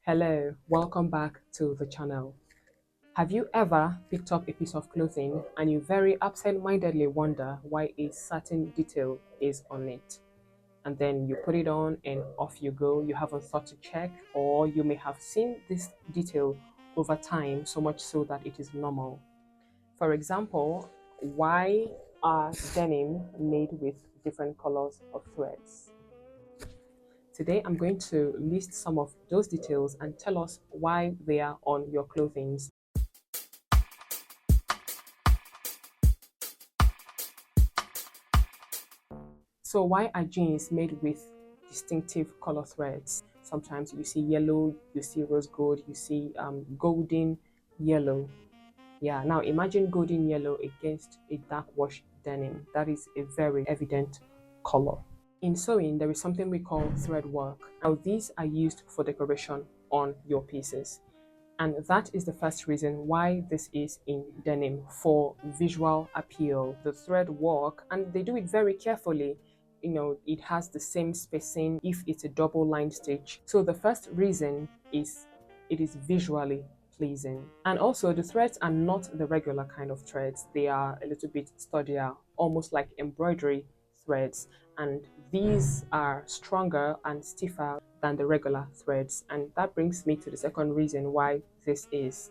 Hello, welcome back to the channel. Have you ever picked up a piece of clothing and you very absent-mindedly wonder why a certain detail is on it? And then you put it on and off you go. You haven't thought to check, or you may have seen this detail over time so much so that it is normal. For example, why are denim made with different colors of threads? Today, I'm going to list some of those details and tell us why they are on your clothing. So why are jeans made with distinctive color threads? Sometimes you see yellow, you see rose gold, you see golden yellow. Yeah, now imagine golden yellow against a dark wash denim. That is a very evident color. In sewing, there is something we call thread work. Now, these are used for decoration on your pieces. And that is the first reason why this is in denim, for visual appeal. The thread work, and they do it very carefully. It has the same spacing if it's a double line stitch. So the first reason is it is visually pleasing. And also the threads are not the regular kind of threads. They are a little bit sturdier, almost like embroidery threads. And these are stronger and stiffer than the regular threads. And that brings me to the second reason why this is.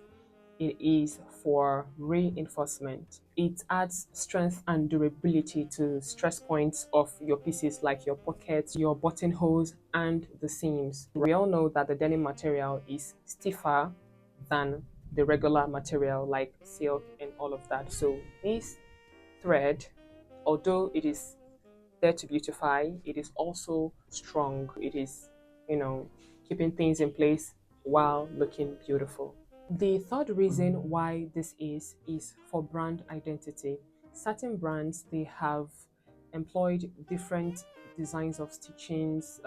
It is for reinforcement. It adds strength and durability to stress points of your pieces, like your pockets, your buttonholes, and the seams. We all know that the denim material is stiffer than the regular material like silk and all of that. So this thread, although it is there to beautify, it is also strong. It is, keeping things in place while looking beautiful. The third reason why this is for brand identity. Certain brands, they have employed different designs of stitchings,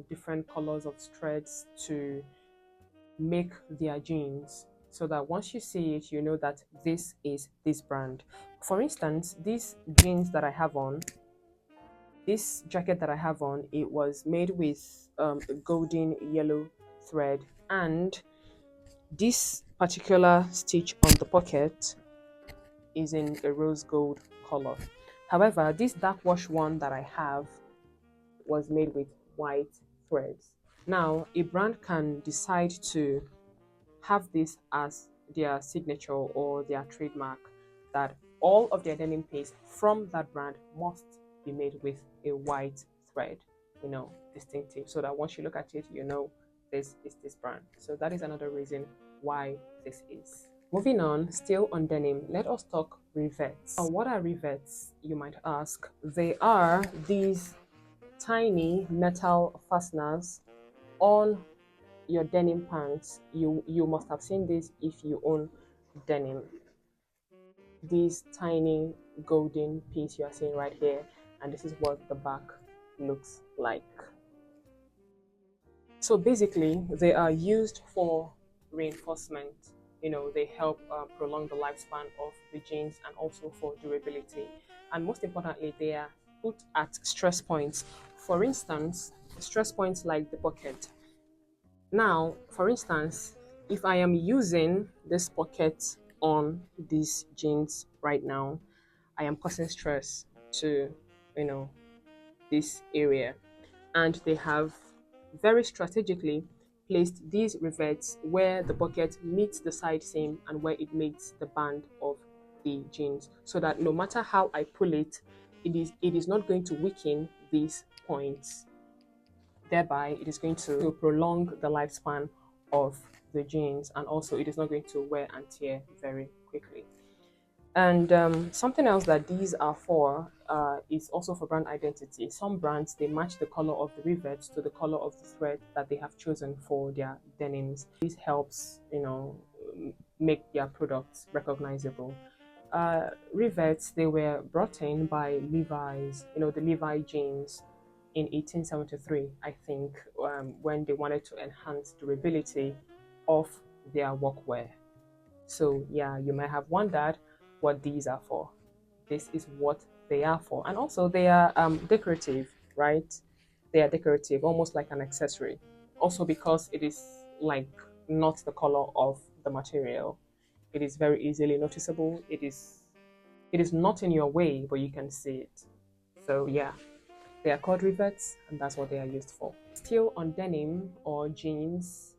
different colors of threads to make their jeans, so that once you see it, you know that this is this brand. For instance, these jeans that I have on, this jacket that I have on, it was made with a golden yellow thread, and this particular stitch on the pocket is in a rose gold color. However, this dark wash one that I have was made with white threads. Now, a brand can decide to have this as their signature or their trademark, that all of their denim piece from that brand must be made with a white thread, distinctive, so that once you look at it, you know this is this brand. So that is another reason why this is. Moving on, still on denim, let us talk rivets. What are rivets, you might ask? They are these tiny metal fasteners on your denim pants. You must have seen this if you own denim. This tiny golden piece you are seeing right here, and this is what the back looks like. So basically, they are used for reinforcement. They help prolong the lifespan of the jeans, and also for durability. And most importantly, they are put at stress points. For instance, stress points like the pocket. Now, for instance, if I am using this pocket on these jeans right now, I am causing stress to, this area. And they have very strategically placed these rivets where the pocket meets the side seam and where it meets the band of the jeans, so that no matter how I pull it, it is not going to weaken these points. Thereby, it is going to prolong the lifespan of the jeans, and also it is not going to wear and tear very quickly. And something else that these are for is also for brand identity. Some brands, they match the color of the rivets to the color of the thread that they have chosen for their denims. This helps, make their products recognizable. Rivets, they were brought in by Levi's, the Levi jeans in 1873, I think, when they wanted to enhance durability of their workwear. So yeah, you might have wondered what these are for. This is what they are for. And also they are decorative, right? They are decorative, almost like an accessory. Also because it is like not the color of the material. It is very easily noticeable. It is not in your way, but you can see it. So yeah, they are called rivets, and that's what they are used for. Still on denim or jeans,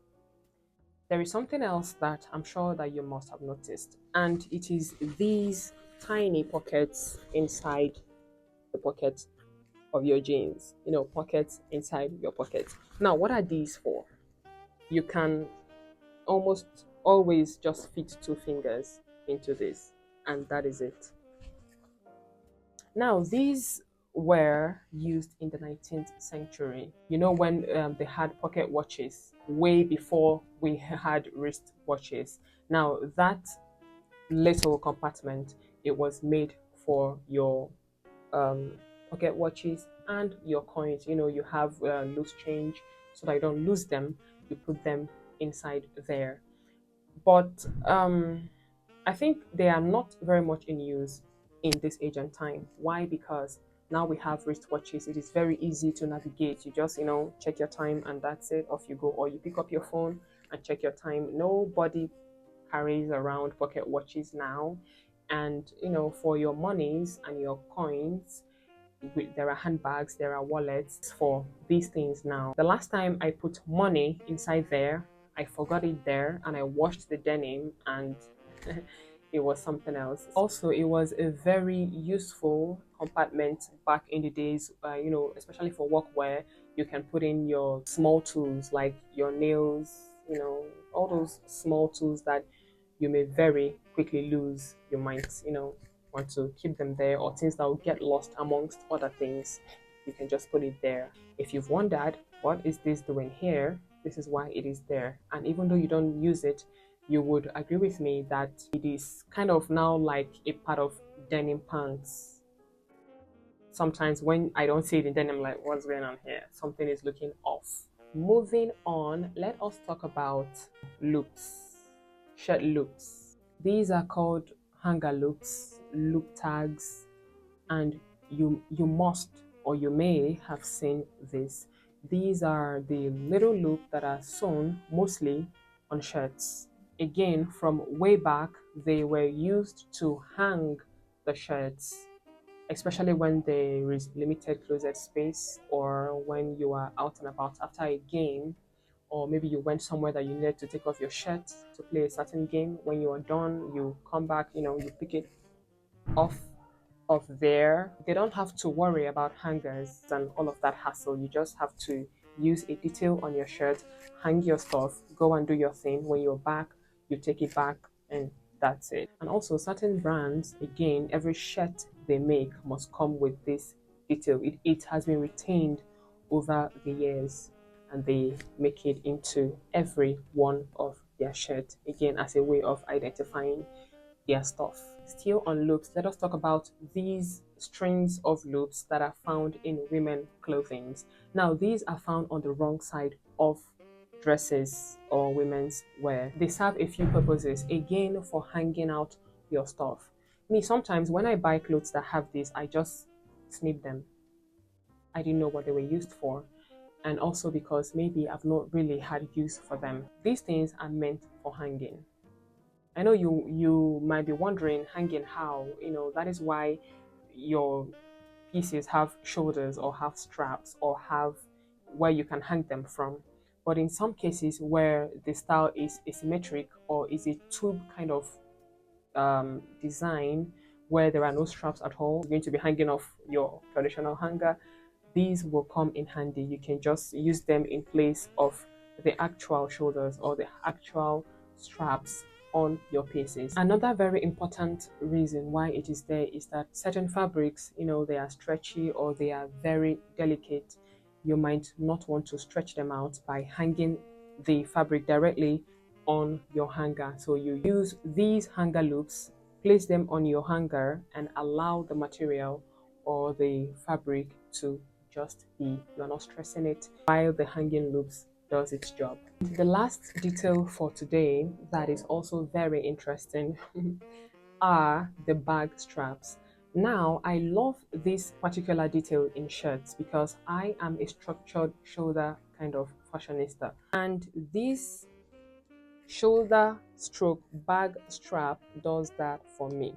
there is something else that I'm sure that you must have noticed, and it is these tiny pockets inside the pocket of your jeans. Pockets inside your pocket. Now, what are these for? You can almost always just fit two fingers into this, and that is it. Now, these were used in the 19th century. When they had pocket watches, way before we had wrist watches. Now, that little compartment, it was made for your um, pocket watches and your coins. You have loose change, so that you don't lose them. You put them inside there. But I think they are not very much in use in this age and time. Why? Because now we have wristwatches. It is very easy to navigate. You just, check your time and that's it. Off you go. Or you pick up your phone and check your time. Nobody carries around pocket watches now. And, for your monies and your coins, there are handbags, there are wallets for these things now. The last time I put money inside there, I forgot it there and I washed the denim and it was something else. Also, it was a very useful compartment back in the days, especially for workwear. You can put in your small tools like your nails, all those small tools that you may very quickly lose. You might, want to keep them there, or things that will get lost amongst other things. You can just put it there. If you've wondered, what is this doing here? This is why it is there. And even though you don't use it, you would agree with me that it is kind of now like a part of denim pants. Sometimes when I don't see it in denim, like, what's going on here? Something is looking off. Moving on, let us talk about loops, shirt loops. These are called hanger loops, loop tags, and you must, or you may have seen this. These are the little loops that are sewn mostly on shirts. Again, from way back, they were used to hang the shirts, especially when there is limited closet space, or when you are out and about after a game, or maybe you went somewhere that you needed to take off your shirt to play a certain game. When you are done, you come back, you pick it off of there. They don't have to worry about hangers and all of that hassle. You just have to use a detail on your shirt, hang your stuff, go and do your thing. When you're back, you take it back, and that's it. And also, certain brands, again, every shirt they make must come with this detail. It has been retained over the years, and they make it into every one of their shirts, again, as a way of identifying their stuff. Still on loops, let us talk about these strings of loops that are found in women clothing. Now, these are found on the wrong side of dresses or women's wear. They serve a few purposes, again, for hanging out your stuff. Me, sometimes when I buy clothes that have this, I just snip them. I didn't know what they were used for, and also because maybe I've not really had use for them. These things are meant for hanging. I know you might be wondering, hanging how? That is why your pieces have shoulders or have straps or have where you can hang them from. But in some cases where the style is asymmetric or is a tube kind of design where there are no straps at all, you're going to be hanging off your traditional hanger, these will come in handy. You can just use them in place of the actual shoulders or the actual straps on your pieces. Another very important reason why it is there is that certain fabrics, they are stretchy or they are very delicate. You might not want to stretch them out by hanging the fabric directly on your hanger. So you use these hanger loops, place them on your hanger, and allow the material or the fabric to just be. You're not stressing it while the hanging loops does its job. The last detail for today that is also very interesting are the bag straps. Now, I love this particular detail in shirts because I am a structured shoulder kind of fashionista, and these shoulder stroke bag strap does that for me.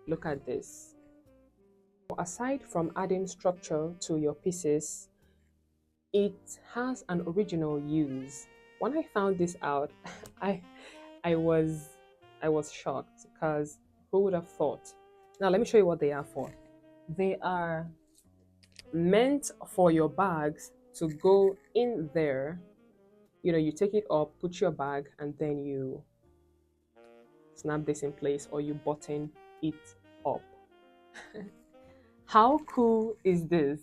Look at this. Aside from adding structure to your pieces, it has an original use. When I found this out, I I was I was shocked because who would have thought? Now let me show you what they are for. They are meant for your bags to go in there. You know, you take it up, put your bag, and then you snap this in place or you button it up. How cool is this?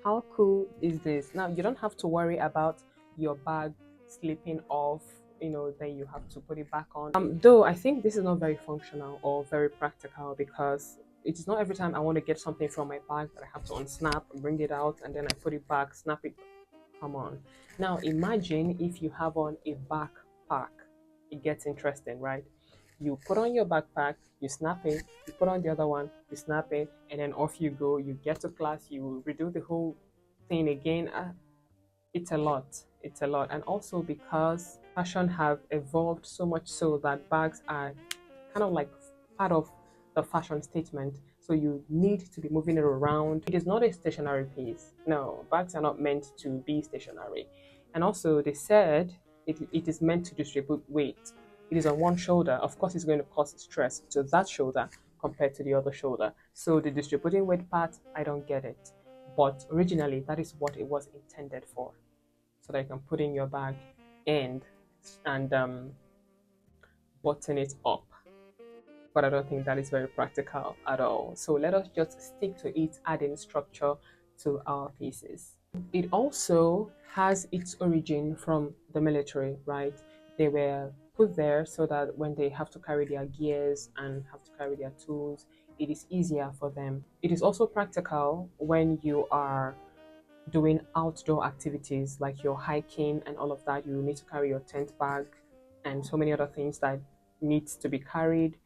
How cool is this? Now you don't have to worry about your bag slipping off, you know, then you have to put it back on. Though I think this is not very functional or very practical because it is not every time I want to get something from my bag that I have to unsnap, bring it out, and then I put it back, snap it. Come on. Now imagine if you have on a backpack. It gets interesting, right? You put on your backpack, you snap it, you put on the other one, you snap it, and then off you go. You get to class, you redo the whole thing again. It's a lot. It's a lot. And also because fashion have evolved so much so that bags are kind of like part of the fashion statement. So you need to be moving it around. It is not a stationary piece. No, bags are not meant to be stationary. And also they said it is meant to distribute weight. It is on one shoulder. Of course, it's going to cause stress to that shoulder compared to the other shoulder. So the distributing weight part, I don't get it. But originally, that is what it was intended for. So that you can put in your bag and button it up. But I don't think that is very practical at all. So let us just stick to it, adding structure to our pieces. It also has its origin from the military, right? They were put there so that when they have to carry their gears and have to carry their tools, it is easier for them. It is also practical when you are doing outdoor activities like you're hiking and all of that. You need to carry your tent bag and so many other things that needs to be carried.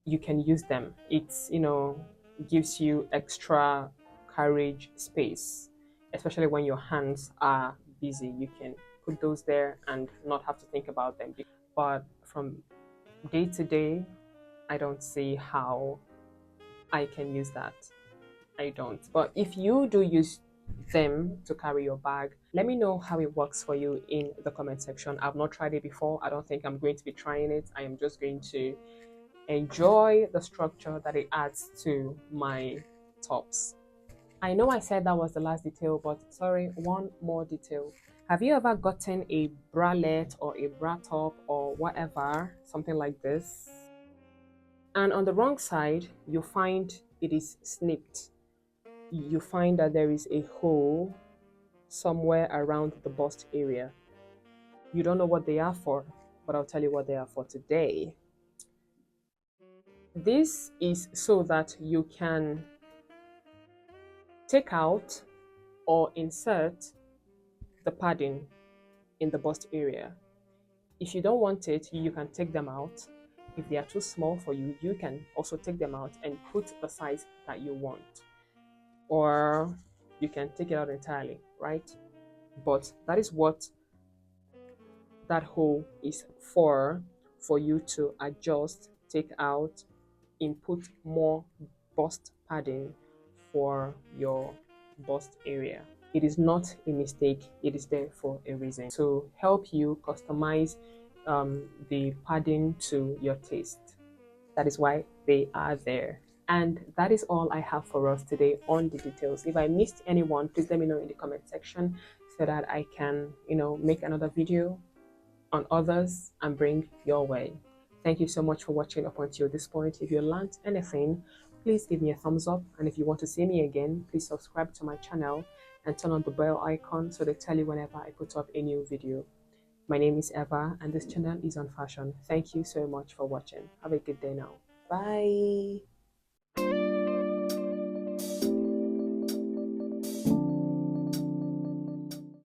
You can use them. It's, you know, gives you extra carriage space, especially when your hands are busy. You can put those there and not have to think about them. But from day to day, I don't see how I can use that. I don't. But if you do use them to carry your bag, let me know how it works for you in the comment section. I've not tried it before. I don't think I'm going to be trying it. I am just going to enjoy the structure that it adds to my tops. I know I said that was the last detail, but sorry, one more detail. Have you ever gotten a bralette or a bra top or whatever, something like this, and on the wrong side you find it is snipped? You find that there is a hole somewhere around the bust area. You don't know what they are for, but I'll tell you what they are for today. This is so that you can take out or insert the padding in the bust area. If you don't want it, you can take them out. If they are too small for you, you can also take them out and put the size that you want. Or you can take it out entirely, right? But that is what that hole is for you to adjust, take out, input more bust padding for your bust area. It is not a mistake, it is there for a reason, to help you customize the padding to your taste. That is why they are there. And that is all I have for us today on the details. If I missed anyone, please let me know in the comment section so that I can, you know, make another video on others and bring your way. Thank you so much for watching up until this point. If you learned anything, please give me a thumbs up. And if you want to see me again, please subscribe to my channel and turn on the bell icon so they tell you whenever I put up a new video. My name is Eva and this channel is on fashion. Thank you so much for watching. Have a good day now. Bye.